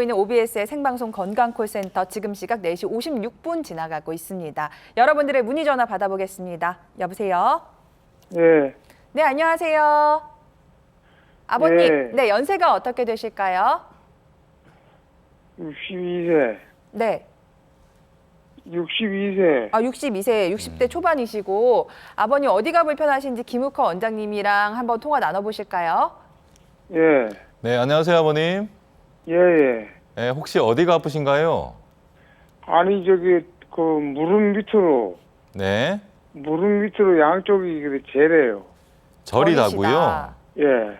있는 OBS의 생방송 건강콜센터 지금 시각 4시 56분 지나가고 있습니다. 여러분들의 문의 전화 받아보겠습니다. 여보세요? 예, 네, 안녕하세요. 아버님, 예. 네, 연세가 어떻게 되실까요? 62세. 네, 62세. 62세, 60대 초반이시고 아버님 어디가 불편하신지 김욱허 원장님이랑 한번 통화 나눠보실까요? 예, 네, 안녕하세요, 아버님. 예, 예. 네, 혹시 어디가 아프신가요? 아니, 무릎 밑으로 양쪽이 제래요. 저리 저리시다. 나고요. 예.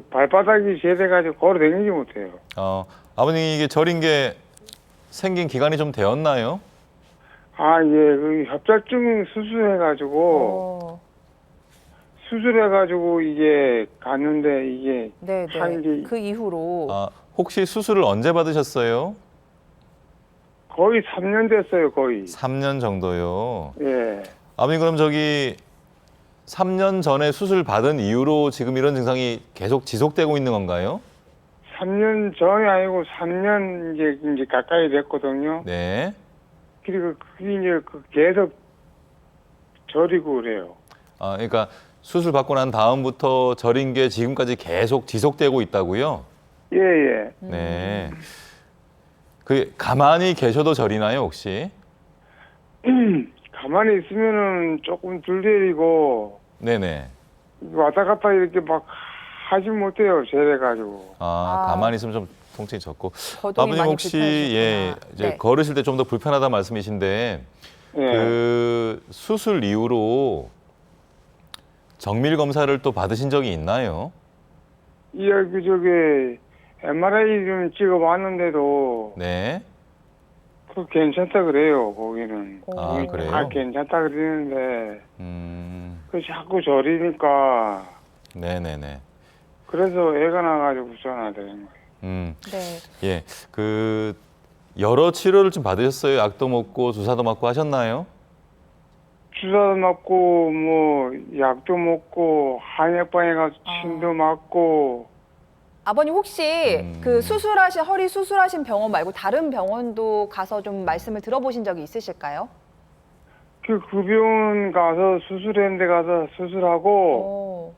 발바닥이 제래가지고 걸어 다니지 못해요. 아버님 이게 저린 게 생긴 기간이 좀 되었나요? 아, 예. 협착증 수술해가지고 이게 갔는데 이게 네, 한 네. 게 그 이후로 혹시 수술을 언제 받으셨어요? 거의 3년 됐어요, 거의. 3년 정도요. 예. 아버님 그럼 3년 전에 수술 받은 이후로 지금 이런 증상이 계속 지속되고 있는 건가요? 3년 전이 아니고 3년 이제 가까이 됐거든요. 네. 그리고 그게 이제 계속 저리고 그래요. 그러니까 수술 받고 난 다음부터 저린 게 지금까지 계속 지속되고 있다고요? 예, 예. 네. 그 가만히 계셔도 저리나요, 혹시? 가만히 있으면은 조금 덜 저리고 네네. 왔다 갔다 이렇게 막 하지 못해요, 저래가지고. 가만히 있으면 좀 통증이 적고. 거동이 아버님 많이 혹시 불편하시구나. 이제 네. 걸으실 때 좀 더 불편하다 말씀이신데 예. 그 수술 이후로 정밀 검사를 또 받으신 적이 있나요? MRI 좀 찍어봤는데도 네. 괜찮다 그래요, 거기는. 그래요? 괜찮다 그러는데 자꾸 저리니까 네네네. 그래서 애가 나가지고 전화드린 거예요. 네. 예. 그 여러 치료를 좀 받으셨어요? 약도 먹고 주사도 맞고 하셨나요? 주사도 맞고 약도 먹고 한약방에 가서 침도 맞고. 아버님 혹시 그 허리 수술하신 병원 말고 다른 병원도 가서 좀 말씀을 들어보신 적이 있으실까요? 그 병원 가서 수술했는 데 가서 수술하고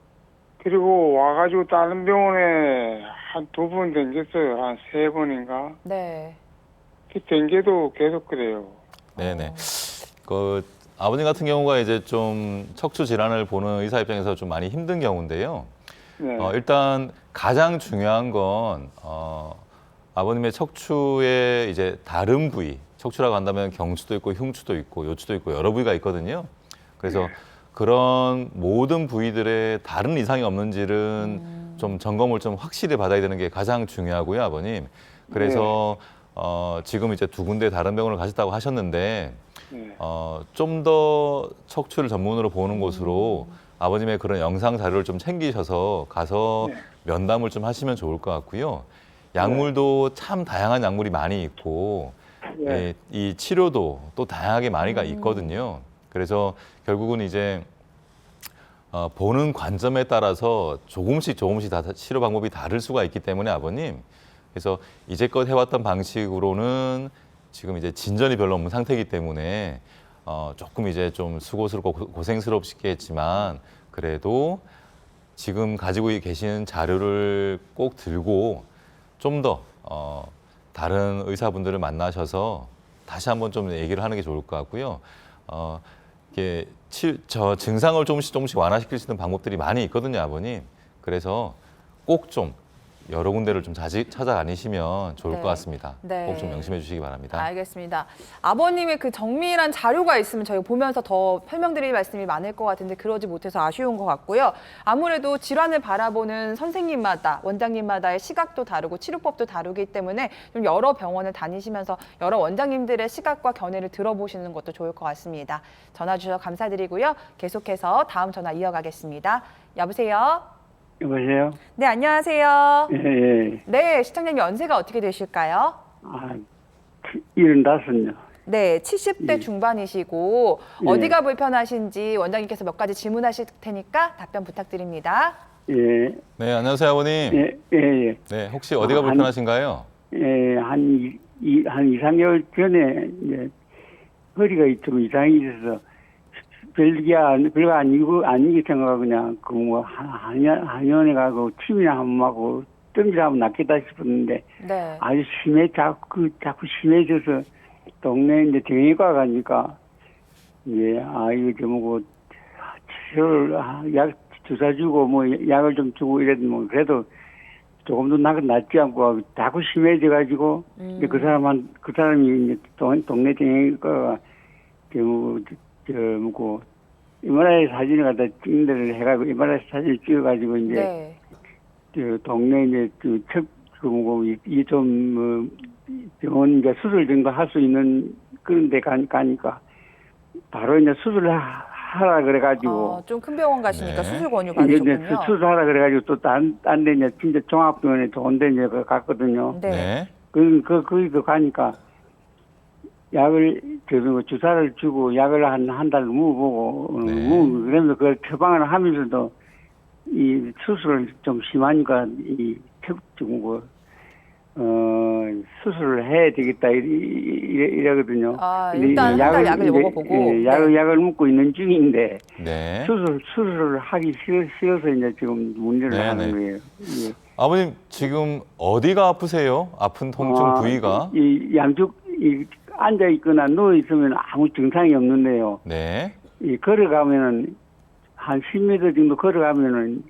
그리고 와가지고 다른 병원에 한 2번 댕겼어요. 한 3번인가? 네. 그 댕겨도 계속 그래요. 네네. 그 아버님 같은 경우가 이제 좀 척추 질환을 보는 의사 입장에서 좀 많이 힘든 경우인데요. 네. 일단 가장 중요한 건 아버님의 척추의 이제 다른 부위, 척추라고 한다면 경추도 있고 흉추도 있고 요추도 있고 여러 부위가 있거든요. 그래서 그런 모든 부위들의 다른 이상이 없는지는 좀 점검을 좀 확실히 받아야 되는 게 가장 중요하고요, 아버님. 그래서 지금 이제 2군데 다른 병원을 가셨다고 하셨는데 좀 더 척추를 전문으로 보는 곳으로 아버님의 그런 영상 자료를 좀 챙기셔서 가서 면담을 좀 하시면 좋을 것 같고요. 약물도 참 다양한 약물이 많이 있고 이 치료도 또 다양하게 많이가 있거든요. 그래서 결국은 이제 보는 관점에 따라서 조금씩 다 치료 방법이 다를 수가 있기 때문에 아버님, 그래서 이제껏 해왔던 방식으로는 지금 이제 진전이 별로 없는 상태이기 때문에 조금 이제 좀 수고스럽고 고생스럽겠지만 그래도 지금 가지고 계신 자료를 꼭 들고 좀 더 다른 의사분들을 만나셔서 다시 한번 좀 얘기를 하는 게 좋을 것 같고요. 이게 증상을 조금씩 완화시킬 수 있는 방법들이 많이 있거든요, 아버님. 그래서 꼭 좀 여러 군데를 좀 찾아다니시면 좋을 것 같습니다. 네. 꼭 좀 명심해 주시기 바랍니다. 알겠습니다. 아버님의 그 정밀한 자료가 있으면 저희가 보면서 더 설명드릴 말씀이 많을 것 같은데 그러지 못해서 아쉬운 것 같고요. 아무래도 질환을 바라보는 선생님마다, 원장님마다의 시각도 다르고 치료법도 다르기 때문에 좀 여러 병원을 다니시면서 여러 원장님들의 시각과 견해를 들어보시는 것도 좋을 것 같습니다. 전화 주셔서 감사드리고요. 계속해서 다음 전화 이어가겠습니다. 여보세요? 여보세요? 네, 안녕하세요. 예, 예. 네, 시청자님 연세가 어떻게 되실까요? 75요. 네, 70대 중반이시고 예. 어디가 불편하신지 원장님께서 몇 가지 질문하실 테니까 답변 부탁드립니다. 예, 네, 안녕하세요, 아버님. 예, 예, 예. 네, 혹시 어디가 한- 불편하신가요? 예, 한 2, 3개월 전에, 이제, 허리가 좀 이상이 있어서, 별거 아니게 생각하고 그냥, 한의원에 가고, 침이나 한번 하고, 뜸이나 한번 낫겠다 싶었는데, 네. 아주 자꾸 심해져서, 동네에 이제 정형외과 가니까, 이제, 이거 좀 뭐, 치료를, 주사 주고, 뭐, 약을 좀 주고 이랬는데, 뭐, 그래도, 조금도 낫지 않고 자꾸 심해져가지고 이제 그 사람이 이제 동네 정형외과가 뭐고 MRI 사진을 갖다 찍는 데를 해가지고 MRI 사진을 찍어가지고 이제 네. 동네 이제 뭐고 이좀 병원 이제 수술 정도 할 수 있는 그런 데 가니까 바로 이제 수술을 하라 그래가지고. 좀 큰 병원 가시니까 네. 수술 권유 이제 받으셨군요. 수술하라 그래가지고 또 딴 데 이제 진짜 종합병원에 좋은데 이제 갔거든요. 네. 네. 거기도 가니까 약을 주사를 주고 약을 한 달 먹어보고 네. 그러면서 그걸 처방을 하면서도 이 수술을 좀 심하니까 수술을 해야 되겠다 이러거든요. 일단 한 달 약을 이제, 먹어보고. 예, 약을 먹고 있는 중인데 네. 수술을 하기 싫어서 이제 지금 문제를 네, 하는 네. 거예요. 예. 아버님, 지금 어디가 아프세요? 아픈 통증 부위가? 이 양쪽 앉아 있거나 누워 있으면 아무 증상이 없는데요. 네. 이 걸어가면은 한 10m 정도 걸어가면은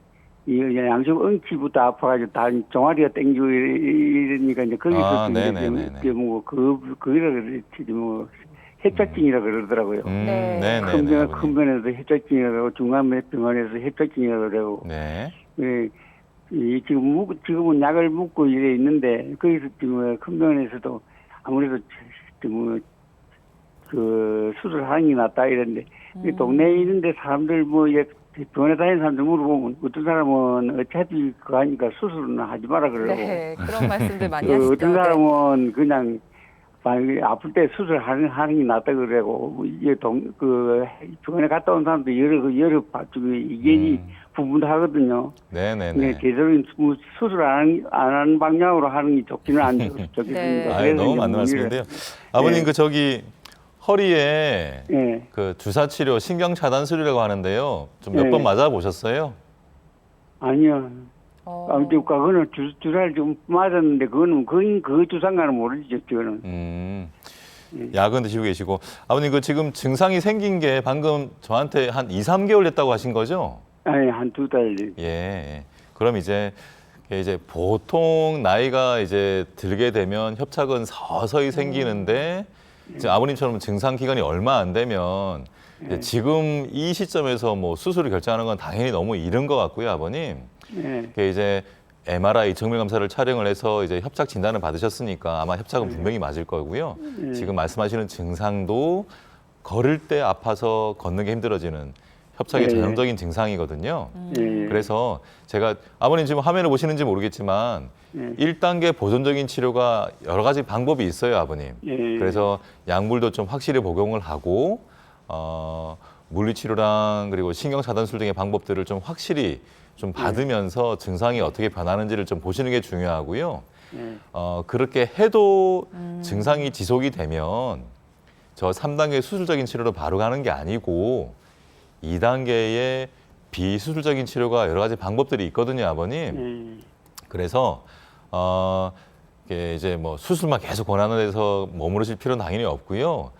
이 양쪽 엉치부터 아파가지고 다 종아리가 땡기고 이러니까 이제 거기서 네네네네. 그거라 그랬지 뭐 협착증이라 그러더라고요. 큰 병원에서 협착증이라 그러고 중간 병원에서 협착증이라 그러고. 네. 예. 지금은 약을 먹고 이래 있는데 거기서 지금 큰 병원에서도 아무래도 수술하는 게 낫다 이랬는데 동네에 있는데 사람들 병원에 다니는 사람들 물어보면 어떤 사람은 어차피 그거 하니까 수술은 하지 마라 그러고. 네, 그런 말씀들 많이 하시죠. 어떤 사람은 그냥 아플 때 수술하는 게 낫다 그러고 이게 병원에 갔다 온 사람도 여러 이견이 부분도 하거든요. 네네네. 제대로 수술 안 하는 방향으로 하는 게 좋기는 안 좋겠습니다. 네. 너무 맞는 말씀인데요. 아버님 네. 허리에 네. 주사 치료 신경 차단 수술이라고 하는데요. 좀 몇 네. 번 맞아 보셨어요? 아니요. 아무튼 그거는 주사를 좀 맞았는데 그거는 그 주사인가는 모르죠. 저는. 약은 드시고 계시고 아버님 지금 증상이 생긴 게 방금 저한테 한 2, 3개월 됐다고 하신 거죠? 아니 한 2달. 예. 그럼 이제 보통 나이가 이제 들게 되면 협착은 서서히 생기는데 이제 아버님처럼 증상 기간이 얼마 안 되면 이제 지금 이 시점에서 뭐 수술을 결정하는 건 당연히 너무 이른 것 같고요, 아버님. 이제 MRI 정밀 검사를 촬영을 해서 이제 협착 진단을 받으셨으니까 아마 협착은 분명히 맞을 거고요. 지금 말씀하시는 증상도 걸을 때 아파서 걷는 게 힘들어지는 협착의 전형적인 증상이거든요. 그래서 제가 아버님 지금 화면을 보시는지 모르겠지만 1단계 보존적인 치료가 여러 가지 방법이 있어요, 아버님. 그래서 약물도 좀 확실히 복용을 하고 물리치료랑 그리고 신경차단술 등의 방법들을 좀 확실히 좀 받으면서 증상이 어떻게 변하는지를 좀 보시는 게 중요하고요. 그렇게 해도 증상이 지속이 되면 저 3단계 수술적인 치료로 바로 가는 게 아니고 2단계의 비수술적인 치료가 여러 가지 방법들이 있거든요, 아버님. 그래서 이제 뭐 수술만 계속 권하는 데서 머무르실 필요는 당연히 없고요.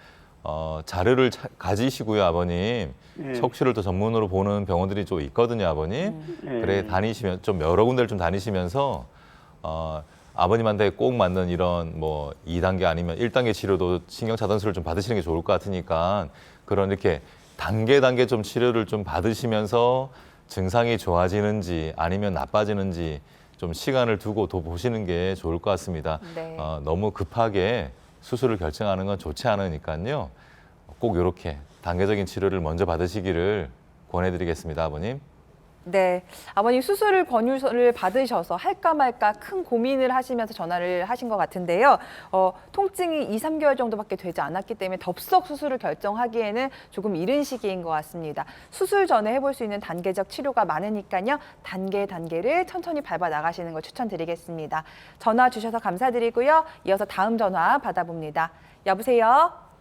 자료를 가지시고요, 아버님. 척추를 더 전문으로 보는 병원들이 좀 있거든요, 아버님. 그래 다니시면 좀 여러 군데를 좀 다니시면서 아버님한테 꼭 맞는 이런 뭐 2단계 아니면 1단계 치료도 신경 차단술을 좀 받으시는 게 좋을 것 같으니까 그런 이렇게 단계 좀 치료를 좀 받으시면서 증상이 좋아지는지 아니면 나빠지는지 좀 시간을 두고 더 보시는 게 좋을 것 같습니다. 네. 너무 급하게 수술을 결정하는 건 좋지 않으니까요. 꼭 이렇게 단계적인 치료를 먼저 받으시기를 권해드리겠습니다, 아버님. 네, 아버님 수술 권유서를 받으셔서 할까 말까 큰 고민을 하시면서 전화를 하신 것 같은데요. 통증이 2, 3개월 정도밖에 되지 않았기 때문에 덥석 수술을 결정하기에는 조금 이른 시기인 것 같습니다. 수술 전에 해볼 수 있는 단계적 치료가 많으니까요. 단계를 천천히 밟아 나가시는 걸 추천드리겠습니다. 전화 주셔서 감사드리고요. 이어서 다음 전화 받아봅니다. 여보세요?